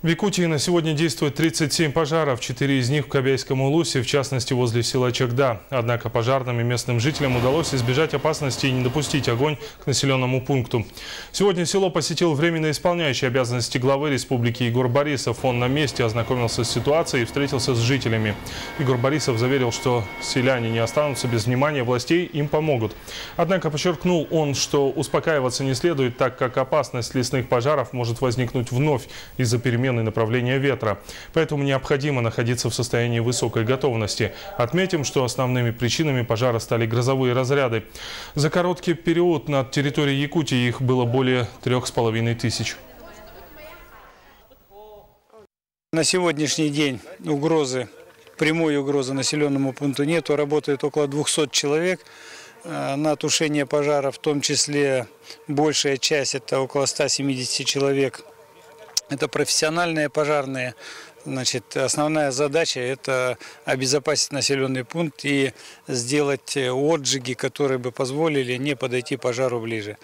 В Якутии на сегодня действует 37 пожаров, 4 из них в Кобяйском улусе, в частности возле села Чагда. Однако пожарным и местным жителям удалось избежать опасности и не допустить огонь к населенному пункту. Сегодня село посетил временно исполняющий обязанности главы республики Егор Борисов. Он на месте ознакомился с ситуацией и встретился с жителями. Егор Борисов заверил, что селяне не останутся без внимания властей, им помогут. Однако подчеркнул он, что успокаиваться не следует, так как опасность лесных пожаров может возникнуть вновь из-за перемены направления ветра. Поэтому необходимо находиться в состоянии высокой готовности. Отметим, что основными причинами пожара стали грозовые разряды. За короткий период над территорией Якутии их было более 3500. На сегодняшний день прямой угрозы населенному пункту нету. Работает около 200 человек на тушение пожара, в том числе большая часть, это около 170 человек. Это профессиональные пожарные. Значит, основная задача – это обезопасить населенный пункт и сделать отжиги, которые бы позволили не подойти пожару ближе.